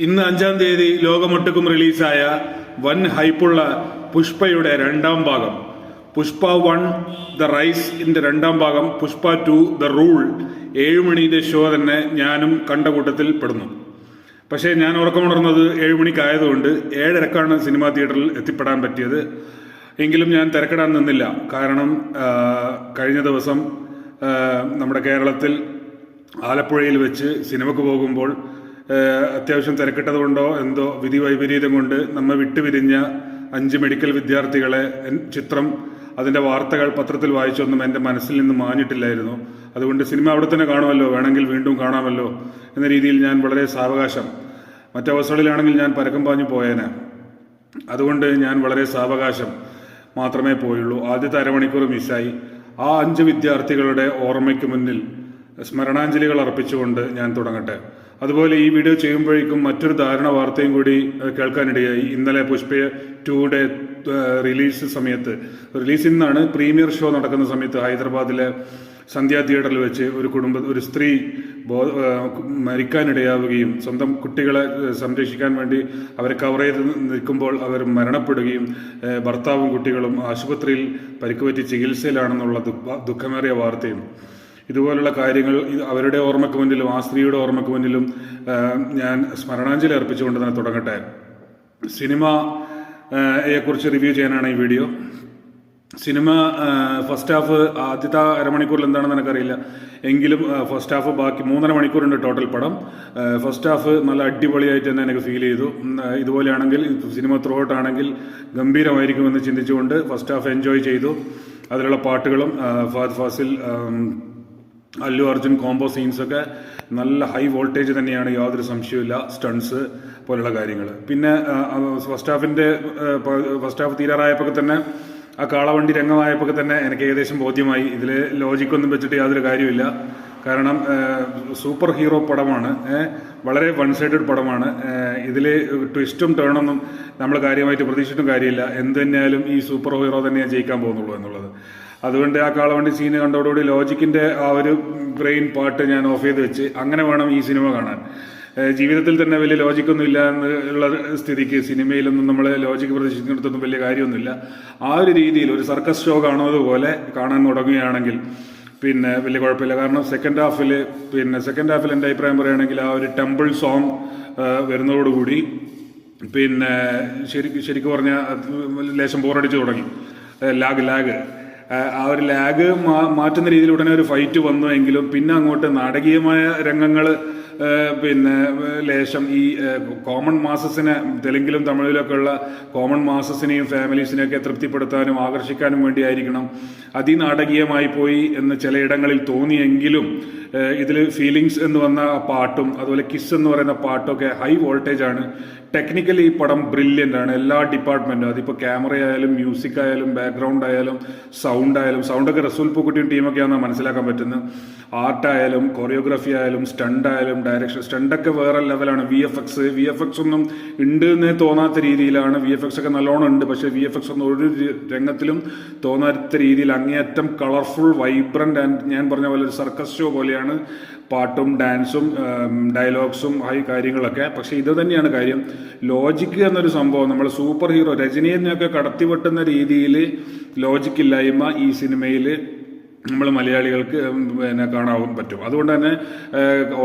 ഇന്ന് 5-ാം തീയതി ലോകമൊട്ടുക്കും റിലീസായ വൻ ഹൈപ്പുള്ള പുഷ്പയുടെ രണ്ടാം ഭാഗം, പുഷ്പ 1 ദ റൈസിന്റെ രണ്ടാം ഭാഗം, പുഷ്പ 2 ദ റൂൾ 7 മണിയുടെ ഷോ തന്നെ ഞാനും കണ്ട കൂട്ടത്തിൽ പെടുന്നു. പക്ഷേ ഞാൻ ഉറക്കമുണർന്നത് 7 മണിക്കായതുകൊണ്ട് 7:30 സിനിമാ തിയേറ്ററിൽ എത്തിപ്പെടാൻ പറ്റിയത്. എങ്കിലും ഞാൻ തിരക്കിടാൻ നിന്നില്ല. കാരണം കഴിഞ്ഞ ദിവസം നമ്മുടെ കേരളത്തിൽ ആലപ്പുഴയിൽ വെച്ച് സിനിമക്ക് പോകുമ്പോൾ അത്യാവശ്യം തിരക്കിട്ടത് കൊണ്ടോ എന്തോ വിധി വൈപരീതം കൊണ്ട് നമ്മെ വിട്ടുപിരിഞ്ഞ 5 മെഡിക്കൽ വിദ്യാർത്ഥികളെ ചിത്രം, അതിൻ്റെ വാർത്തകൾ പത്രത്തിൽ വായിച്ചൊന്നും എൻ്റെ മനസ്സിൽ നിന്ന് മാഞ്ഞിട്ടില്ലായിരുന്നു. അതുകൊണ്ട് സിനിമ അവിടെ തന്നെ കാണുമല്ലോ, വേണമെങ്കിൽ വീണ്ടും കാണാമല്ലോ എന്ന രീതിയിൽ ഞാൻ വളരെ സാവകാശം, മറ്റവസ്ഥകളിലാണെങ്കിൽ ഞാൻ പരക്കം പാഞ്ഞു പോയേനെ. അതുകൊണ്ട് ഞാൻ വളരെ സാവകാശം മാത്രമേ പോയുള്ളൂ. ആദ്യത്തെ അരമണിക്കൂർ മിസ്സായി. ആ 5 വിദ്യാർത്ഥികളുടെ ഓർമ്മയ്ക്ക് മുന്നിൽ സ്മരണാഞ്ജലികൾ അർപ്പിച്ചുകൊണ്ട് ഞാൻ തുടങ്ങട്ടെ. അതുപോലെ ഈ വീഡിയോ ചെയ്യുമ്പോഴേക്കും മറ്റൊരു ധാരണ വാർത്തയും കൂടി കേൾക്കാനിടയായി. ഇന്നലെ പുഷ്പ 2യുടെ റിലീസ് ഇന്നാണ്, പ്രീമിയർ ഷോ നടക്കുന്ന സമയത്ത് ഹൈദരാബാദിലെ സന്ധ്യ തിയേറ്ററിൽ വെച്ച് ഒരു സ്ത്രീ മരിക്കാനിടയാവുകയും സ്വന്തം കുട്ടികളെ സംരക്ഷിക്കാൻ വേണ്ടി അവരെ കവർ ചെയ്ത് നിൽക്കുമ്പോൾ അവർ മരണപ്പെടുകയും ഭർത്താവും കുട്ടികളും ആശുപത്രിയിൽ പരിക്കുപറ്റി ചികിത്സയിലാണെന്നുള്ള ദുഃഖമേറിയ വാർത്തയും, ഇതുപോലുള്ള കാര്യങ്ങൾ അവരുടെ ഓർമ്മയ്ക്ക് മുന്നിലും ആ സ്ത്രീയുടെ ഓർമ്മയ്ക്ക് മുന്നിലും ഞാൻ സ്മരണാഞ്ജലി അർപ്പിച്ചുകൊണ്ട് തന്നെ തുടങ്ങട്ടെ. സിനിമയെക്കുറിച്ച് റിവ്യൂ ചെയ്യാനാണ് ഈ വീഡിയോ. സിനിമ ഫസ്റ്റ് ഹാഫ്, ആദ്യത്തെ അരമണിക്കൂറിൽ എന്താണെന്ന് എനിക്കറിയില്ല, എങ്കിലും ഫസ്റ്റ് ഹാഫ്, ബാക്കി 3.5 മണിക്കൂറുണ്ട് ടോട്ടൽ പടം. ഫസ്റ്റ് ഹാഫ് നല്ല അടിപൊളിയായിട്ട് തന്നെ എനിക്ക് ഫീൽ ചെയ്തു. ഇതുപോലെയാണെങ്കിൽ സിനിമ ത്രൂ ഔട്ട് ആണെങ്കിൽ ഗംഭീരമായിരിക്കുമെന്ന് ചിന്തിച്ചുകൊണ്ട് ഫസ്റ്റ് ഹാഫ് എൻജോയ് ചെയ്തു. അതിലുള്ള പാട്ടുകളും ഫഹദ് ഫാസിൽ, അല്ലു അർജുൻ കോംബോ സീൻസൊക്കെ നല്ല ഹൈ വോൾട്ടേജ് തന്നെയാണ്, യാതൊരു സംശയവുമില്ല. സ്റ്റൺസ് പോലുള്ള കാര്യങ്ങൾ. പിന്നെ ഫസ്റ്റ് ഹാഫ് തീരാറായപ്പോൾ തന്നെ, ആ കാളവണ്ടി രംഗമായപ്പോൾ തന്നെ എനിക്ക് ഏകദേശം ബോധ്യമായി ഇതിൽ ലോജിക്കൊന്നും വെച്ചിട്ട് യാതൊരു കാര്യമില്ല. കാരണം സൂപ്പർ ഹീറോ പടമാണ്, വളരെ വൺ സൈഡഡ് പടമാണ്. ഇതിൽ ട്വിസ്റ്റും ടേണൊന്നും നമ്മൾ കാര്യമായിട്ട് പ്രതീക്ഷിച്ചിട്ടും കാര്യമില്ല. എന്ത് തന്നെയായാലും ഈ സൂപ്പർ ഹീറോ തന്നെയാണ് ജയിക്കാൻ പോകുന്നുള്ളൂ എന്നുള്ളത്. അതുകൊണ്ട് ആ കാളവണ്ടി സീന് കണ്ടോടുകൂടി ലോജിക്കിൻ്റെ ആ ഒരു ബ്രെയിൻ പാർട്ട് ഞാൻ ഓഫ് ചെയ്ത് വെച്ച് അങ്ങനെ വേണം ഈ സിനിമ കാണാൻ. ജീവിതത്തിൽ തന്നെ വലിയ ലോജിക്കൊന്നും ഇല്ല എന്നുള്ള സ്ഥിതിക്ക് സിനിമയിലൊന്നും നമ്മൾ ലോജിക്ക് പ്രതീക്ഷിക്കുന്നിടത്തൊന്നും വലിയ കാര്യമൊന്നുമില്ല. ആ ഒരു രീതിയിൽ ഒരു സർക്കസ് ഷോ കാണുന്നത് പോലെ കാണാൻ തുടങ്ങുകയാണെങ്കിൽ പിന്നെ വലിയ കുഴപ്പമില്ല. കാരണം സെക്കൻഡ് ഹാഫിൽ എൻ്റെ അഭിപ്രായം പറയുകയാണെങ്കിൽ ആ ഒരു ടെമ്പിൾ സോങ് വരുന്നതോടുകൂടി പിന്നെ ശരിക്കും പറഞ്ഞാൽ ലേശം ബോറടിച്ച് തുടങ്ങി. ലാഗ് ആ ഒരു ലാഗ് മാറ്റുന്ന രീതിയിൽ ഉടനെ ഒരു ഫൈറ്റ് വന്നു എങ്കിലും പിന്നെ അങ്ങോട്ട് നാടകീയമായ രംഗങ്ങൾ, പിന്നെ ലേശം ഈ കോമൺ മാസസിനെ, തെലുങ്കിലും തമിഴിലൊക്കെ ഉള്ള കോമൺ മാസസിനെയും ഫാമിലീസിനെയൊക്കെ തൃപ്തിപ്പെടുത്താനും ആകർഷിക്കാനും വേണ്ടിയായിരിക്കണം അതിനാടകീയമായി പോയി എന്ന് ചിലയിടങ്ങളിൽ തോന്നിയെങ്കിലും ഇതിൽ ഫീലിങ്സ് എന്ന് വന്ന പാട്ടും അതുപോലെ കിസ് എന്ന് പറയുന്ന പാട്ടൊക്കെ ഹൈ വോൾട്ടേജ് ആണ്. ടെക്നിക്കലി ഈ പടം ബ്രില്യൻ്റ് ആണ്. എല്ലാ ഡിപ്പാർട്ട്മെൻറ്റും, അതിപ്പോൾ ക്യാമറ ആയാലും മ്യൂസിക് ആയാലും ബാക്ക്ഗ്രൗണ്ട് ആയാലും സൗണ്ടൊക്കെ റസൂൽ പൂക്കുട്ടിയും ടീമൊക്കെയാണെന്ന് മനസ്സിലാക്കാൻ പറ്റുന്നത്. ആർട്ടായാലും കൊറിയോഗ്രാഫി ആയാലും സ്റ്റണ്ട് ആയാലും ഡയറക്ഷൻ, സ്റ്റണ്ടൊക്കെ വേറെ ലെവലാണ്. വി എഫ് എക്സ് ഒന്നും ഉണ്ട് എന്നേ തോന്നാത്ത രീതിയിലാണ്. വി എഫ് എക്സ് ഒക്കെ നല്ലോണം ഉണ്ട്, പക്ഷേ വി എഫ് എക്സ് ഒന്നും ഒരു രംഗത്തിലും തോന്നാത്ത രീതിയിൽ അങ്ങേയറ്റം കളർഫുൾ, വൈബ്രൻ്റ് ആൻഡ് ഞാൻ പറഞ്ഞ പോലെ ഒരു സർക്കസ് ഷോ പോലെയാണ് പാട്ടും ഡാൻസും ഡയലോഗ്സും ഹൈ കാര്യങ്ങളൊക്കെ. പക്ഷേ ഇത് തന്നെയാണ് കാര്യം, ലോജിക്ക് എന്നൊരു സംഭവം നമ്മൾ സൂപ്പർ ഹീറോ രജനീനെയൊക്കെ കടത്തിവെട്ടുന്ന രീതിയിൽ ലോജിക്കില്ലായ്മ ഈ സിനിമയിൽ നമ്മൾ മലയാളികൾക്ക് പിന്നെ കാണാൻ പറ്റും. അതുകൊണ്ട് തന്നെ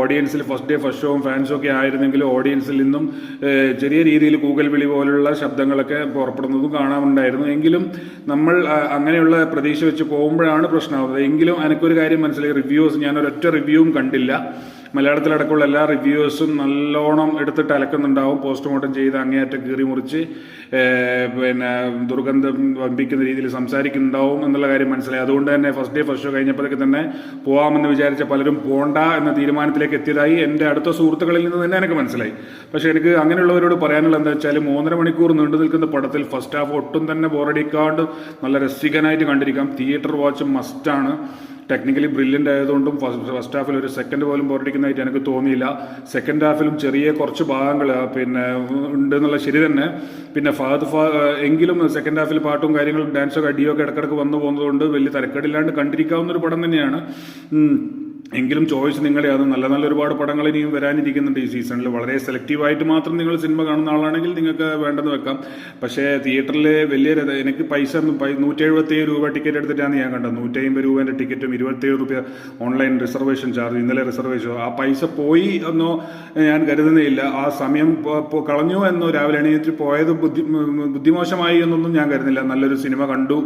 ഓഡിയൻസിൽ ഫസ്റ്റ് ഡേ ഫസ്റ്റ് ഷോവും ഫാൻസും ഒക്കെ ആയിരുന്നെങ്കിലും ഓഡിയൻസിൽ നിന്നും ചെറിയ രീതിയിൽ കൂകൽ വിളി പോലുള്ള ശബ്ദങ്ങളൊക്കെ പുറപ്പെടുന്നതും കാണാനുണ്ടായിരുന്നു. എങ്കിലും നമ്മൾ അങ്ങനെയുള്ള പ്രതീക്ഷ വെച്ച് പോകുമ്പോഴാണ് പ്രശ്നമാകുന്നത്. എങ്കിലും എനിക്കൊരു കാര്യം മനസ്സിലായി, റിവ്യൂസ്, ഞാനൊരൊറ്റ റിവ്യൂവും കണ്ടില്ല. മലയാളത്തിലടക്കമുള്ള എല്ലാ റിവ്യൂവേഴ്സും നല്ലോണം എടുത്തിട്ട് അലക്കുന്നുണ്ടാവും. പോസ്റ്റ്മോർട്ടം ചെയ്ത് അങ്ങേയറ്റം കീറി മുറിച്ച് പിന്നെ ദുർഗന്ധം വമ്പിക്കുന്ന രീതിയിൽ സംസാരിക്കുന്നുണ്ടാവും എന്നുള്ള കാര്യം മനസ്സിലായി. അതുകൊണ്ട് തന്നെ ഫസ്റ്റ് ഡേ ഫസ്റ്റ് ഷോ കഴിഞ്ഞപ്പോഴേക്ക് തന്നെ പോകാമെന്ന് വിചാരിച്ച പലരും പോണ്ട എന്ന തീരുമാനത്തിലേക്ക് എത്തിയതായി എൻ്റെ അടുത്ത സുഹൃത്തുക്കളിൽ നിന്ന് തന്നെ എനിക്ക് മനസ്സിലായി. പക്ഷേ എനിക്ക് അങ്ങനെയുള്ളവരോട് പറയാനുള്ളത് എന്താ വെച്ചാൽ, 3.5 മണിക്കൂർ നീണ്ടു നിൽക്കുന്ന പടത്തിൽ ഫസ്റ്റ് ഹാഫ് ഒട്ടും തന്നെ ബോറടിക്കാണ്ട് നല്ല രസികനായിട്ട് കണ്ടിരിക്കാം. തിയേറ്റർ വാച്ച് മസ്റ്റാണ്. ടെക്നിക്കലി ബ്രില്യൻ്റ് ആയതുകൊണ്ടും ഫസ്റ്റ് ഹാഫിൽ ഒരു സെക്കൻഡ് പോലും ബോറടിക്കുന്നതായിട്ട് എനിക്ക് തോന്നിയില്ല. സെക്കൻഡ് ഹാഫിലും ചെറിയ കുറച്ച് ഭാഗങ്ങൾ പിന്നെ ഉണ്ട് എന്നുള്ള ശരി തന്നെ. പിന്നെ എങ്കിലും സെക്കൻഡ് ഹാഫിൽ പാട്ടും കാര്യങ്ങളും ഡാൻസൊക്കെ അടിയൊക്കെ ഇടക്കിടക്ക് വന്നു പോകുന്നതുകൊണ്ട് വലിയ തരക്കേടില്ലാണ്ട് കണ്ടിരിക്കാവുന്നൊരു പടം തന്നെയാണ്. എങ്കിലും ചോയ്സ് നിങ്ങളുടെ അത് നല്ല ഒരുപാട് പടങ്ങൾ ഇനിയും വരാനിരിക്കുന്നുണ്ട് ഈ സീസണിൽ. വളരെ സെലക്റ്റീവായിട്ട് മാത്രം നിങ്ങൾ സിനിമ കാണുന്ന ആളാണെങ്കിൽ നിങ്ങൾക്ക് വേണ്ടെന്ന് വെക്കാം. പക്ഷേ തിയേറ്ററിൽ വലിയ എനിക്ക് പൈസ 177 രൂപ ടിക്കറ്റ് എടുത്തിട്ടാണ് ഞാൻ കണ്ടത്. 150 രൂപേൻ്റെ ടിക്കറ്റും 27 രൂപ ഓൺലൈൻ റിസർവേഷൻ ചാർജ്. ഇന്നലെ റിസർവേഷൻ ആ പൈസ പോയി എന്നോ ഞാൻ കരുതുന്നേയില്ല. ആ സമയം കളഞ്ഞു എന്നോ രാവിലെ എണീറ്റ് പോയത് ബുദ്ധിമോശമായി എന്നൊന്നും ഞാൻ കരുതുന്നില്ല. നല്ലൊരു സിനിമ കണ്ടു,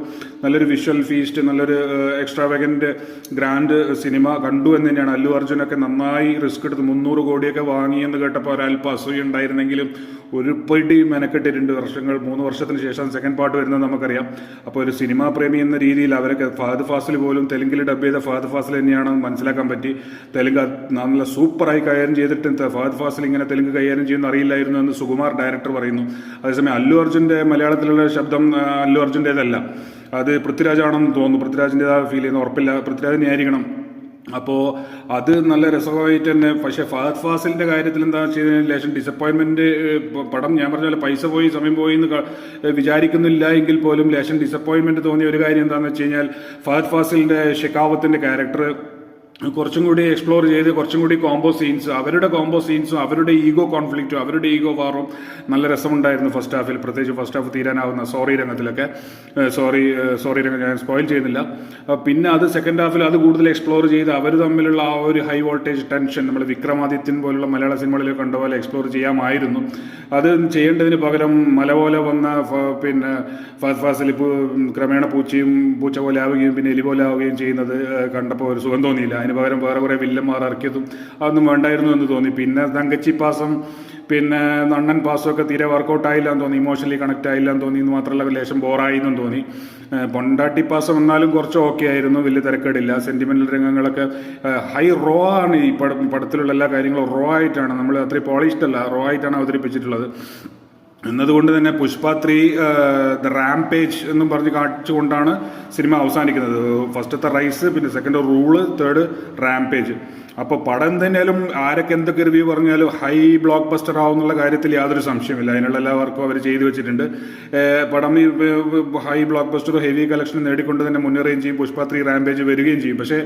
നല്ലൊരു വിഷ്വൽ ഫീസ്റ്റ്, നല്ലൊരു എക്സ്ട്രാവഗന്റ് ഗ്രാൻഡ് സിനിമ കണ്ടു എന്ന് തന്നെയാണ്. അല്ലു അർജുനൊക്കെ നന്നായി റിസ്ക് എടുത്ത് 300 കോടിയൊക്കെ വാങ്ങിയെന്ന് കേട്ടപ്പോൾ ഒരല്പം അസൂയ ഉണ്ടായിരുന്നെങ്കിലും ഒരു പടി മെനക്കെട്ടിട്ടുണ്ട്. 3 വർഷത്തിന് ശേഷം സെക്കൻഡ് പാർട്ട് വരുന്നത് നമുക്കറിയാം. അപ്പോൾ ഒരു സിനിമാ പ്രേമി എന്ന രീതിയിൽ അവരൊക്കെ ഫഹദ് ഫാസിൽ പോലും തെലുങ്കിൽ ഡബ് ചെയ്ത ഫഹദ് ഫാസിൽ തന്നെയാണ് മനസ്സിലാക്കാൻ പറ്റി. തെലുങ്ക് നല്ല സൂപ്പറായി കൈകാര്യം ചെയ്തിട്ട് ഫഹദ് ഫാസിൽ ഇങ്ങനെ തെലുങ്ക് കൈകാര്യം ചെയ്യുന്ന അറിയില്ലായിരുന്നു എന്ന് സുകുമാർ ഡയറക്ടർ പറയുന്നു. അതേസമയം അല്ലു അർജുൻ്റെ മലയാളത്തിലുള്ള ശബ്ദം അല്ലു അർജുൻ്റേതല്ല, അത് പൃഥ്വിരാജാണെന്ന് തോന്നുന്നു. പൃഥ്വിരാജിൻ്റെതാ ഫീൽ ചെയ്യുന്ന ഉറപ്പില്ല, പൃഥ്വിരാജിനെ ആയിരിക്കണം. അപ്പോൾ അത് നല്ല രസമായിട്ട് തന്നെ. പക്ഷേ ഫഹദ് ഫാസിലിൻ്റെ കാര്യത്തിൽ എന്താ വെച്ച് കഴിഞ്ഞാൽ ലേശം ഡിസപ്പോയിൻമെൻറ്റ്. പടം ഞാൻ പറഞ്ഞ പോലെ പൈസ പോയി സമയം പോയി എന്ന് വിചാരിക്കുന്നില്ല എങ്കിൽ പോലും ലേശം ഡിസപ്പോയിൻമെൻറ്റ് തോന്നിയ ഒരു കാര്യം എന്താണെന്ന് വെച്ച് കഴിഞ്ഞാൽ ഫഹദ് ഫാസിലിൻ്റെ ഷെക്കാവത്തിൻ്റെ ക്യാരക്ടർ കുറച്ചും കൂടി എക്സ്പ്ലോർ ചെയ്ത് കുറച്ചും കൂടി കോംബോ സീൻസ്, അവരുടെ കോംബോ സീൻസും അവരുടെ ഈഗോ കോൺഫ്ലിക്റ്റും അവരുടെ ഈഗോ വാറും നല്ല രസമുണ്ടായിരുന്നു ഫസ്റ്റ് ഹാഫിൽ. പ്രത്യേകിച്ച് ഫസ്റ്റ് ഹാഫ് തീരാനാവുന്ന സോറി രംഗത്തിലൊക്കെ. സോറി രംഗം ഞാൻ സ്പോയിൽ ചെയ്യുന്നില്ല. പിന്നെ അത് സെക്കൻഡ് ഹാഫിൽ അത് കൂടുതൽ എക്സ്പ്ലോർ ചെയ്ത് അവർ തമ്മിലുള്ള ആ ഒരു ഹൈ വോൾട്ടേജ് ടെൻഷൻ നമ്മൾ വിക്രമാദിത്യൻ പോലുള്ള മലയാള സിനിമകളിൽ കണ്ട പോലെ എക്സ്പ്ലോർ ചെയ്യാമായിരുന്നു. അത് ചെയ്യേണ്ടതിന് പകരം മല പോലെ വന്ന പിന്നെ ഫഹദ് ഫാസിൽ ക്രമേണ പൂച്ച പോലെ ആവുകയും പിന്നെ എലി പോലെ ആവുകയും ചെയ്യുന്നത് കണ്ടപ്പോൾ ഒരു സുഖം തോന്നിയില്ല. അതിന് പകരം വേറെ കുറേ വില്ലന്മാർ ഇറക്കിയതും അതൊന്നും വേണ്ടായിരുന്നു എന്ന് തോന്നി. പിന്നെ തങ്കച്ചി പാസം പിന്നെ നണ്ണൻ പാസമൊക്കെ തീരെ വർക്കൗട്ട് ആയില്ല എന്ന് തോന്നി, ഇമോഷണലി കണക്ട് ആയില്ല എന്ന് തോന്നി. എന്ന് മാത്രമല്ല ലേശം ബോറായി എന്നും തോന്നി. പൊണ്ടാട്ടി പാസം എന്നാലും കുറച്ച് ഓക്കെ ആയിരുന്നു, വലിയ തിരക്കേടില്ല. സെന്റിമെന്റൽ രംഗങ്ങളൊക്കെ ഹൈ റോ ആണ്. ഈ പടത്തിലുള്ള എല്ലാ കാര്യങ്ങളും റോ ആയിട്ടാണ്, നമ്മൾ അത്രയും പോളിഷ്ഡ് അല്ല, റോ ആയിട്ടാണ് അവതരിപ്പിച്ചിട്ടുള്ളത്. എന്നതുകൊണ്ട് തന്നെ പുഷ്പ 3 ദ റാംപേജ് എന്നും പറഞ്ഞ് കാണിച്ചുകൊണ്ടാണ് സിനിമ അവസാനിക്കുന്നത്. ഫസ്റ്റത്തെ റൈസ്, പിന്നെ സെക്കൻഡ് റൂള്, തേർഡ് റാംപേജ്. അപ്പോൾ പടം തന്നെയാലും ആരൊക്കെ എന്തൊക്കെ റിവ്യൂ പറഞ്ഞാലും ഹൈ ബ്ലോക്ക് ബസ്റ്റർ ആവുന്നുള്ള കാര്യത്തിൽ യാതൊരു സംശയമില്ല. അതിനുള്ള എല്ലാ വർക്കും അവർ ചെയ്തു വെച്ചിട്ടുണ്ട്. പടം high blockbuster heavy collection നേടിക്കൊണ്ട് തന്നെ മുന്നേറുകയും ചെയ്യും. പുഷ്പ 3 റാംപേജ് വരികയും ചെയ്യും. പക്ഷേ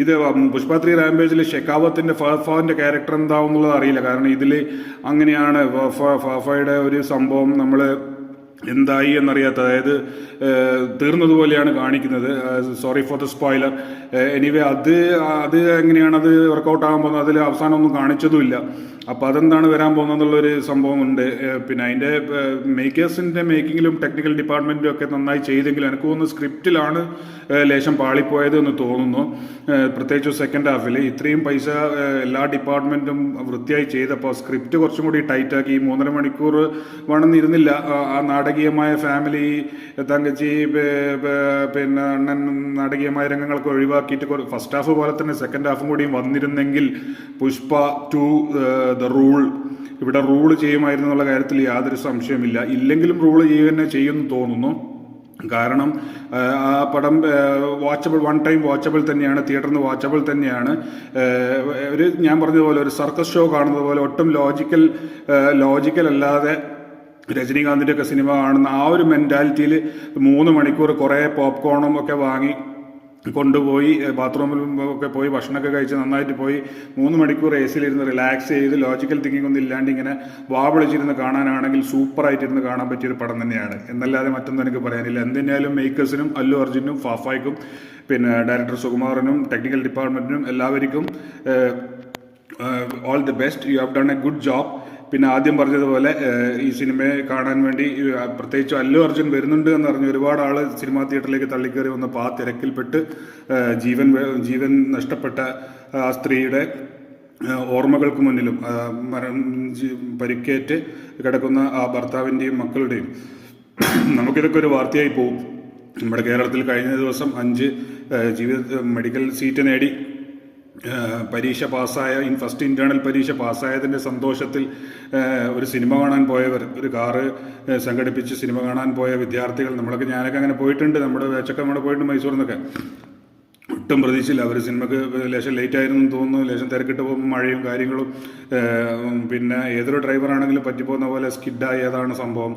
ഇത് പുഷ്പ 3 റാംപേജിൽ ഷെക്കാവത്തിൻ്റെ ഫാഫാവിൻ്റെ ക്യാരക്ടർ എന്താവും എന്നുള്ളത് അറിയില്ല. കാരണം ഇതിൽ അങ്ങനെയാണ് ഫാഫയുടെ ഒരു സംഭവം നമ്മൾ എന്തായി എന്നറിയാത്ത, അതായത് തീർന്നതുപോലെയാണ് കാണിക്കുന്നത്. Sorry for the spoiler. Anyway അത് എങ്ങനെയാണ് അത് വർക്കൗട്ട് ആകാൻ പോകുന്നത് അതിൽ അവസാനം ഒന്നും കാണിച്ചതുമില്ല. അപ്പോൾ അതെന്താണ് വരാൻ പോകുന്നതെന്നുള്ളൊരു സംഭവമുണ്ട്. പിന്നെ അതിൻ്റെ മേക്കേഴ്സിൻ്റെ മേക്കിങ്ങിലും ടെക്നിക്കൽ ഡിപ്പാർട്ട്മെൻറ്റും ഒക്കെ നന്നായി ചെയ്തെങ്കിലും എനിക്ക് തോന്നുന്നു സ്ക്രിപ്റ്റിലാണ് ലേശം പാളിപ്പോയത് എന്ന് തോന്നുന്നു. പ്രത്യേകിച്ച് സെക്കൻഡ് ഹാഫിൽ ഇത്രയും പൈസ എല്ലാ ഡിപ്പാർട്ട്മെൻറ്റും വൃത്തിയായി ചെയ്തപ്പോൾ സ്ക്രിപ്റ്റ് കുറച്ചും കൂടി ടൈറ്റാക്കി 3.5 മണിക്കൂർ വേണമെന്നിരുന്നില്ല. ആ നാടകീയമായ ഫാമിലി തങ്കച്ചി പിന്നെ അണ്ണൻ നാടകീയമായ രംഗങ്ങളൊക്കെ ഒഴിവാക്കിയിട്ട് ഫസ്റ്റ് ഹാഫ് പോലെ തന്നെ സെക്കൻഡ് ഹാഫും കൂടിയും വന്നിരുന്നെങ്കിൽ പുഷ്പ 2 ദ റൂൾ ഇവിടെ റൂൾ ചെയ്യുമായിരുന്നു എന്നുള്ള കാര്യത്തിൽ യാതൊരു സംശയമില്ല. ഇല്ലെങ്കിലും റൂൾ ചെയ്യുക തന്നെ ചെയ്യുമെന്ന് തോന്നുന്നു. കാരണം ആ പടം വാച്ചബിൾ, വൺ ടൈം വാച്ചബിൾ തന്നെയാണ്, തിയേറ്ററിൽ നിന്ന് വാച്ചബിൾ തന്നെയാണ്. ഞാൻ പറഞ്ഞതുപോലെ ഒരു സർക്കസ് ഷോ കാണുന്നത് പോലെ ഒട്ടും ലോജിക്കൽ അല്ലാതെ രജനീകാന്തിൻ്റെ ഒക്കെ സിനിമ കാണുന്ന ആ ഒരു മെൻറ്റാലിറ്റിയിൽ 3 മണിക്കൂർ കുറേ പോപ്കോണും ഒക്കെ വാങ്ങി കൊണ്ടുപോയി ബാത്റൂമിലും ഒക്കെ പോയി ഭക്ഷണമൊക്കെ കഴിച്ച് നന്നായിട്ട് പോയി 3 മണിക്കൂർ എ സിയിലിരുന്ന് റിലാക്സ് ചെയ്ത് ലോജിക്കൽ തിങ്കിങ് ഒന്നും ഇല്ലാണ്ട് ഇങ്ങനെ വാവിളിച്ചിരുന്ന് കാണാനാണെങ്കിൽ സൂപ്പറായിട്ടിരുന്ന് കാണാൻ പറ്റിയൊരു പടം തന്നെയാണ്. എന്നല്ലാതെ മറ്റൊന്നും എനിക്ക് പറയാനില്ല. എന്തിനായാലും മേക്കേഴ്സിനും അല്ലു അർജുനും ഫാഫായ്ക്കും പിന്നെ ഡയറക്ടർ സുകുമാറിനും ടെക്നിക്കൽ ഡിപ്പാർട്ട്മെൻറ്റിനും എല്ലാവർക്കും all the best. You have done A good job. പിന്നെ ആദ്യം പറഞ്ഞതുപോലെ ഈ സിനിമയെ കാണാൻ വേണ്ടി പ്രത്യേകിച്ച് അല്ലു അർജുൻ വരുന്നുണ്ട് എന്നറിഞ്ഞ് ഒരുപാട് ആൾ സിനിമാ തിയേറ്ററിലേക്ക് തള്ളിക്കയറി വന്നപ്പോൾ ആ തിരക്കിൽപ്പെട്ട് ജീവൻ നഷ്ടപ്പെട്ട ആ സ്ത്രീയുടെ ഓർമ്മകൾക്ക് മുന്നിലും പരിക്കേറ്റ് കിടക്കുന്ന ആ ഭർത്താവിൻ്റെയും മക്കളുടെയും നമുക്കിതൊക്കെ ഒരു വാർത്തയായി പോകും. നമ്മുടെ കേരളത്തിൽ കഴിഞ്ഞ ദിവസം 5 മെഡിക്കൽ സീറ്റ് നേടി പരീക്ഷ പാസ്സായ ഫസ്റ്റ് ഇൻറ്റേർണൽ പരീക്ഷ പാസ്സായതിൻ്റെ സന്തോഷത്തിൽ ഒരു സിനിമ കാണാൻ പോയവർ, ഒരു കാറ് സംഘടിപ്പിച്ച് സിനിമ കാണാൻ പോയ വിദ്യാർത്ഥികൾ, ഞാനൊക്കെ അങ്ങനെ പോയിട്ടുണ്ട്, നമ്മുടെ ബാച്ചൊക്കെ പോയിട്ടുണ്ട് മൈസൂരിൽ നിന്നൊക്കെ. ഒട്ടും പ്രതീക്ഷയില്ല. അവർ സിനിമക്ക് ലേശം ലേറ്റ് ആയിരുന്നു തോന്നുന്നു, ലേശം തിരക്കിട്ട് പോകുമ്പോൾ മഴയും കാര്യങ്ങളും, പിന്നെ ഏതൊരു ഡ്രൈവറാണെങ്കിലും പറ്റിപ്പോകുന്ന പോലെ സ്കിഡായി. ഏതാണ് സംഭവം,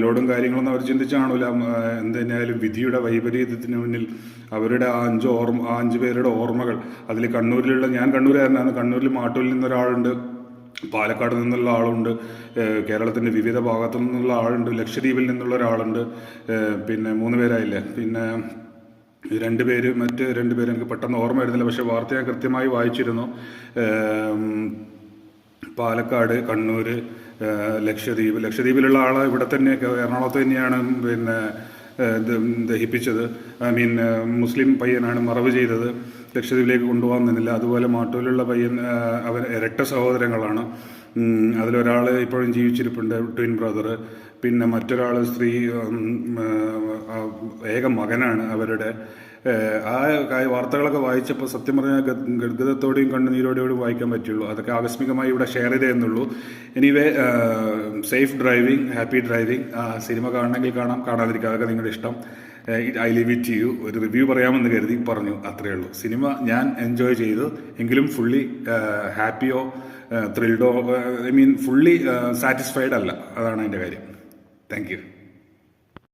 ലോഡും കാര്യങ്ങളൊന്നും അവർ ചിന്തിച്ച് കാണൂല. എന്തിനായാലും വിധിയുടെ വൈപരീത്യത്തിന് മുന്നിൽ അവരുടെ ആ 5 പേരുടെ ഓർമ്മകൾ, അതിൽ കണ്ണൂരിലുള്ള, ഞാൻ കണ്ണൂരുകാരനാണ്, കണ്ണൂരിൽ മാട്ടൂരിൽ നിന്നൊരാളുണ്ട്, പാലക്കാട് നിന്നുള്ള ആളുണ്ട്, കേരളത്തിൻ്റെ വിവിധ ഭാഗത്തു നിന്നുള്ള ആളുണ്ട്, ലക്ഷദ്വീപിൽ നിന്നുള്ള ഒരാളുണ്ട്, പിന്നെ 3 പേരായില്ലേ, പിന്നെ 2 പേര്, മറ്റ് 2 പേര് എനിക്ക് പെട്ടെന്ന് ഓർമ്മ വരുന്നില്ല, പക്ഷേ വാർത്ത ഞാൻ കൃത്യമായി വായിച്ചിരുന്നു. പാലക്കാട്, കണ്ണൂർ, ലക്ഷദ്വീപിലുള്ള ആൾ ഇവിടെ തന്നെ എറണാകുളത്ത് തന്നെയാണ് പിന്നെ ദഹിപ്പിച്ചത്. മുസ്ലിം പയ്യനാണ് മറവ് ചെയ്തത്, ലക്ഷദ്വീപിലേക്ക് കൊണ്ടുപോകാൻ നിന്നില്ല. അതുപോലെ മാട്ടൂരിലുള്ള പയ്യൻ, അവർ ഇരട്ട സഹോദരങ്ങളാണ്. അതിലൊരാൾ ഇപ്പോഴും ജീവിച്ചിരിപ്പുണ്ട്, ട്വിൻ ബ്രദർ. പിന്നെ മറ്റൊരാൾ സ്ത്രീ, ഏക മകനാണ് അവരുടെ. ആ വാർത്തകളൊക്കെ വായിച്ചപ്പോൾ സത്യം പറഞ്ഞാൽ ഗദ്ഗതത്തോടെയും കണ്ണുനീരോടെയും വായിക്കാൻ പറ്റുള്ളൂ. അതൊക്കെ ആകസ്മികമായി ഇവിടെ ഷെയർ ചെയ്തേ എന്നുള്ളൂ. Anyway, safe driving, happy driving. Cinema കാണണമെങ്കിൽ കാണാം, കാണാതിരിക്കുക, അതൊക്കെ നിങ്ങളുടെ ഇഷ്ടം. I leave it to you. ഒരു റിവ്യൂ പറയാമെന്ന് കരുതി പറഞ്ഞു, അത്രയേ ഉള്ളൂ. സിനിമ ഞാൻ എൻജോയ് ചെയ്തു, എങ്കിലും ഫുള്ളി ഹാപ്പിയോ ത്രിൽഡോ, ഫുള്ളി സാറ്റിസ്ഫൈഡ് അല്ല, അതാണ് അതിൻ്റെ കാര്യം. Thank you.